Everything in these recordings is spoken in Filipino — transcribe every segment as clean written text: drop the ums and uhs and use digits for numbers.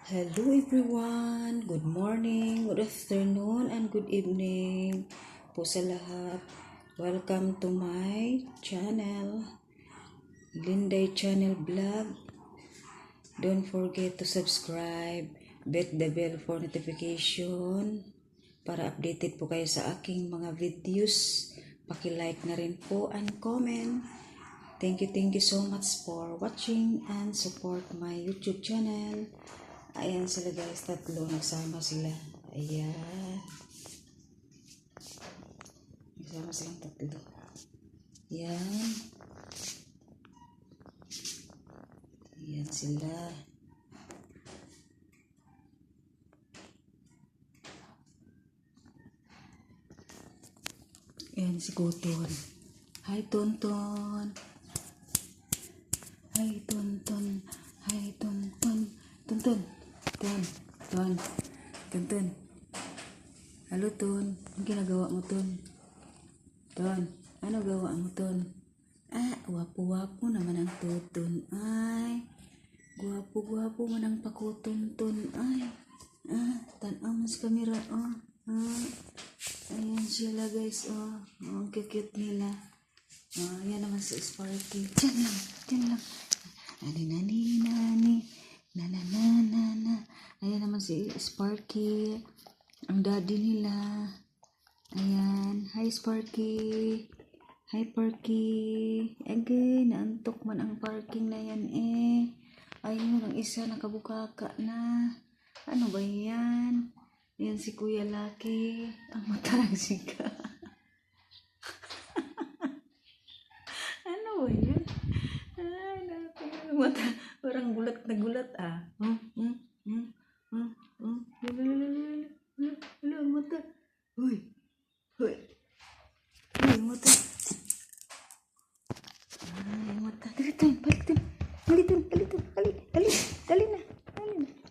Hello everyone, good morning, good afternoon, and good evening po sa lahat. Welcome to my channel, Linday Channel Vlog. Don't forget to subscribe, hit the bell for notification para updated po kayo sa aking mga videos. Paki-like na rin po and comment. Thank you so much for watching and support my YouTube channel. Ayan sila guys, tatlo. Nagsama sila. Ayan. Nagsama silang tatlo. Ayan. Ayan sila. Ayan si Kuton. Hi Tonton. Hi Tonton. Hi Tonton. Tonton. Tonton. Halo Ton. Ang ginagawa mo Ton? Ton. Ano gawa mo Ton? Wapo-wapo naman ang Tuton. Ay. Guwapo-guwapo man ang pakuton Ton. Ay. Tanaw mo sa kamera. Ayan sila guys. Ang cute nila. Yan naman si Sparky. Diyan lang. Nani. Na. Ayan naman si Sparky. Ang daddy nila. Ayan. Hi Sparky. Hi Parky. Again, naantok man ang parking na yan Ayun, ang isa nakabukaka na. Ano ba yan? Yan si Kuya Lucky. Ang matasika. Ano ba yan? Mata, parang gulat na gulat Mata. Uy, mata. Mata.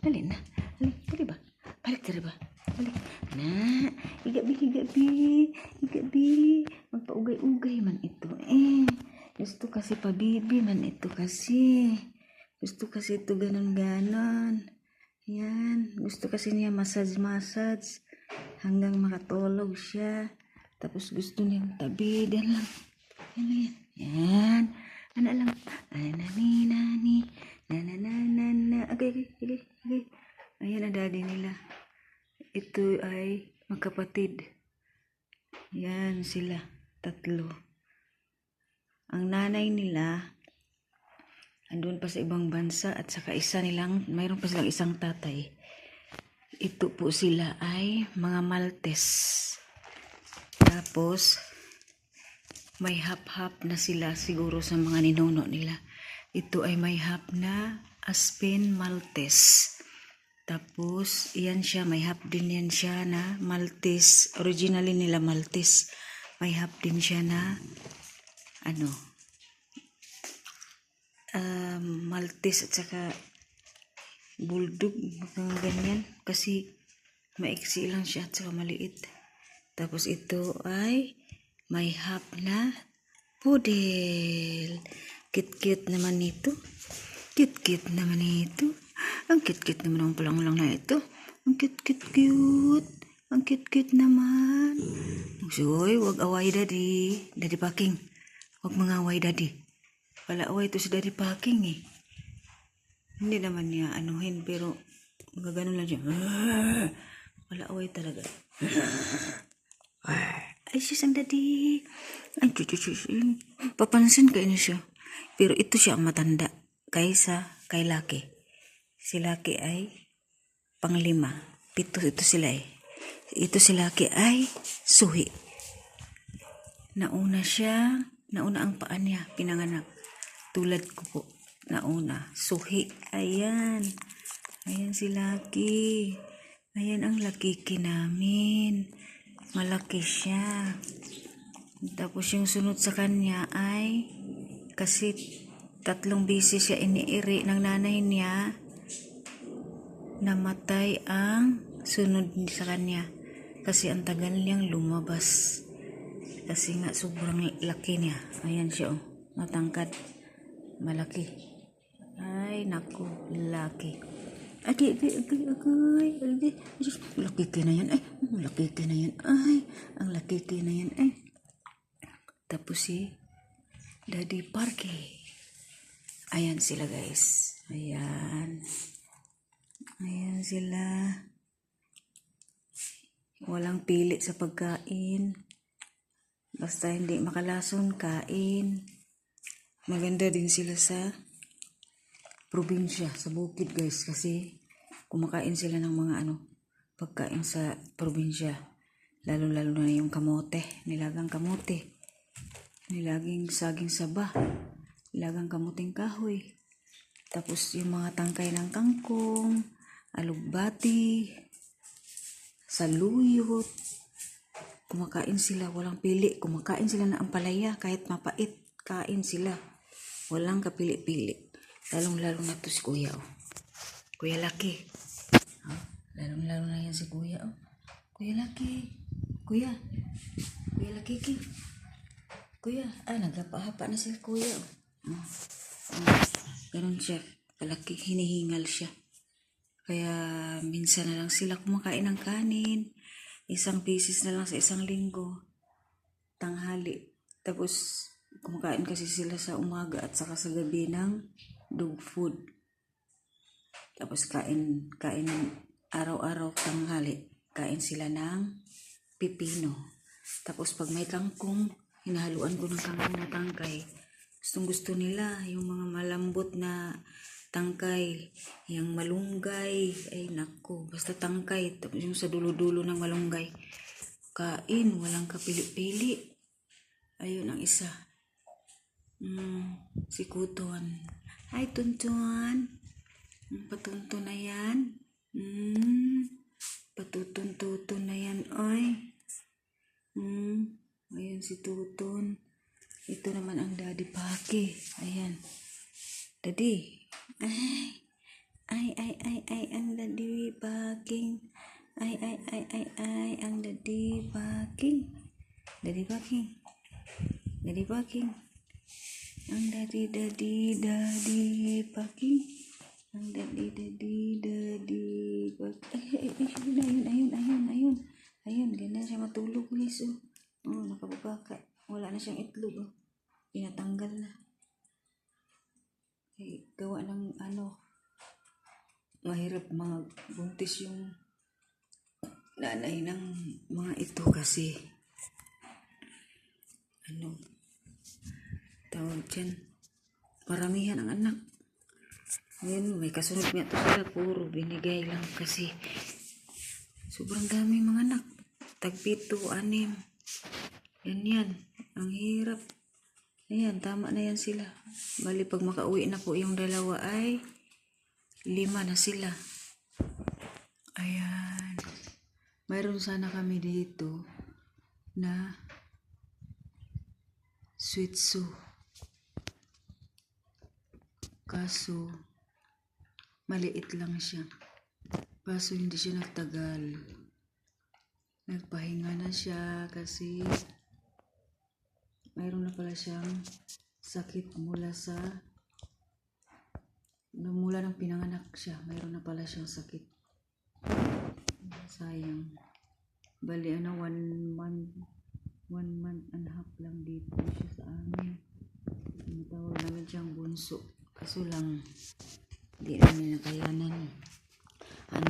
Dali na. Dali ba? Balik ba? Balik. Na, higabi. Magpaugay-ugay man ito Gusto kasi pabibi man ito kasi. Gusto kasi ito ganon. Yan. Gusto kasi niya massage hanggang makatulog siya. Tapos gusto niyang tabi. Yan. Ano lang. Nani. Na. Okay. Ayan ang daddy nila. Ito ay magkapatid. Yan sila. Tatlo. Ang nanay nila andun pa sa ibang bansa at saka mayroon pa silang isang tatay. Ito po sila ay mga Maltese. Tapos may hap-hap na sila siguro sa mga ninuno nila. Ito ay may hap na Aspin Maltese. Tapos iyan siya, may hap din yan siya na Maltese. Originally nila Maltese. May hap din siya na Maltese at saka bulldog, mga ganyan, kasi maiksi lang siya at saka maliit. Tapos ito ay may hap na poodle. Cute naman ito. Ang cute naman ang pulang lang na ito. Ang cute. Ang cute naman. Soy, wag away daddy Paking. Wag mangaway daddy. Wala away ito si daddy Paking Hindi naman niya anuhin, pero magagano lang siya. Wala away talaga. Ay, sis ang daddy. Ay, papansin kayo niya siya. Pero ito siya ang matanda kaysa kay Lucky. Si Lucky ay panglima. 7 ito sila Ito si Lucky ay suhi. Nauna ang paa niya, pinanganak. Tulad ko po, nauna. Suhi. Ayan si Lucky. Ayan ang lakiki namin. Malaki siya. Tapos yung sunod sa kanya ay, kasi 3 beses siya iniiri ng nanay niya, namatay ang sunod sa kanya. Kasi ang tagal niyang lumabas. Kasi nga sobrang laki niya. Ayan siya matangkad. Malaki. Ay, naku, laki. Ay, Agay, agay, agay, agay, agay. Diyos, laki ka na yan. Ay, laki ka na yan. Ay, ang laki ka na yan. Ay. Tapos si Daddy Parky. Ayan sila guys. Ayan. Ayan sila. Walang pili sa pagkain. Basta hindi makalason, kain. Maganda din sila sa probinsya, sa bukid guys. Kasi kumakain sila ng mga pagkain sa probinsya. Lalo-lalo na yung kamote. Nilagang kamote. Nilaging saging saba. Nilagang kamuting kahoy. Tapos yung mga tangkay ng kangkong, alugbati, saluyot. Kumakain sila, walang pili. Kumakain sila ng ampalaya, kahit mapait, kain sila. Walang kapili-pili. Lalong-lalo na to si Kuya. Oh. Kuya Laki. Oh, lalong-lalo na yan si Kuya. Oh. Kuya Laki. Kuya. Kuya Laki. Kuya. Nagapahapa na si Kuya. Oh. Ganun siya. Kalaki, hinihingal siya. Kaya minsan na lang sila kumakain ng kanin. Isang pieces na lang sa isang linggo. Tanghali. Tapos kumakain kasi sila sa umaga at saka sa gabi ng dog food. Tapos kain araw-araw tanghali. Kain sila ng pipino. Tapos pag may kangkong, hinahaluan ko ng kangkong na tangkay. Gustong-gusto nila yung mga malambot na tangkay, yung malunggay, ay nako, basta tangkay, tapos yung sa dulo-dulo ng malunggay, kain, walang kapili-pili. Ayun ang isa. Si Kuton. Hi, Tuntun. Patunto na yan. Patutun-tutun na yan, oy. Ayan si Tuton. Ito naman ang Daddy Paki. Ayan. Daddy. Ay, ang Daddy Paki. Ay, ang Daddy Paki. Daddy Paki. Daddy Paki. Ang Daddy Paki. Ang Daddy Paki. Ayun, ganda siya matulog guys. Oh, nakababaka. Wala na siyang itlog. Oh. Pinatanggal na. Gawa ng mahirap buntis yung nanay ng mga ito kasi tawag dyan, paramihan ang anak. Ngayon may kasunod nga to sila, puro binigay lang kasi sobrang dami mga anak, tag-7, 6. Yan ang hirap. Ayan, tama na yan sila. Bali pag makauwi na po yung dalawa ay 5 na sila. Ayan. Mayroon sana kami dito na Shih Tzu. Kaso maliit lang siya. Kaso hindi siya nagtagal. Nagpahinga na siya kasi mayroon na pala siyang sakit mula ng pinanganak siya. Mayroon na pala siyang sakit. Sayang. Bali 1 month and a half lang dito siya sa amin. Tinatawag namin siyang bunso. Kaso lang, hindi namin nakayanan.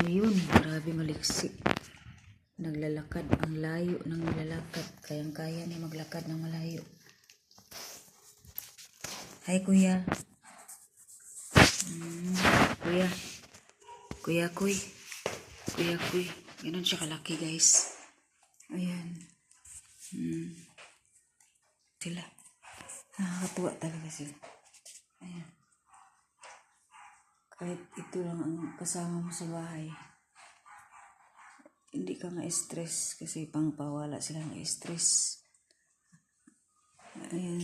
Yun? Grabe maliksik. Naglalakad. Ang layo ng nilalakad. Kayang-kaya niya maglakad ng malayo. Hi, Kuya. Kuya Kuy. Ganun siya kalaki, guys. Ayan. Sila. Nakakatuwa talaga sila. Ayan. Kahit ito lang ang kasama mo sa bahay, hindi ka ma-stress kasi pangpawala sila ng stress. Ayan.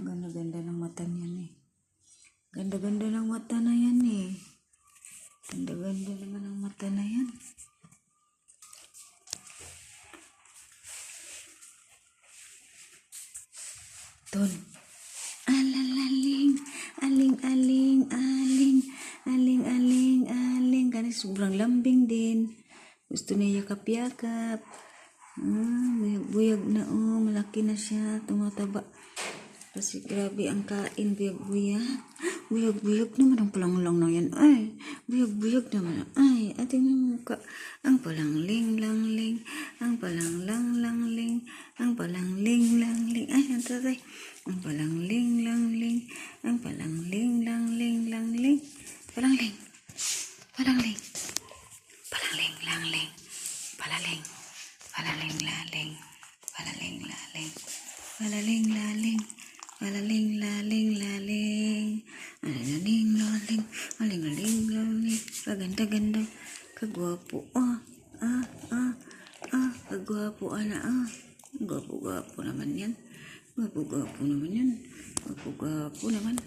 Ganda-ganda ng mata niyan eh. Ganda-ganda ng mata na yan eh. Ganda-ganda naman ng mata na yan. Ton. Alalali. sobrang lambing din. Gusto niya yakap-yakap. Buyag-buyag na oh, malaki na siya, tumataba. Kasi grabe ang kain, buyag-buyag. Buyag-buyag naman ang palanglang na yan. Ay, buyag-buyag naman. Ay, ating mukha. Ang palangling-langling, ang palanglang-langling, ang palangling-langling. Ay, ang tatay. Ang palangling-langling, ang palangling-langling-langling. Palangling, palangling, palangling-langling, palaling, palaling-laling, palaling-laling, palaling-laling, palaling-laling-laling, alaling-laling, aling-aling-laling, kaganda-ganda, kagwapo, kagwapo, gwapo-gwapo naman yan, gwapo-gwapo naman yan, gwapo-gwapo naman,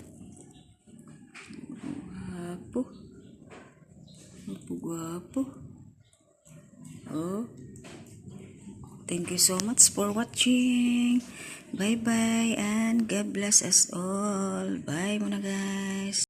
gwapo, gwapo-gwapo, oh. Thank you so much for watching. Bye-bye and God bless us all. Bye muna guys.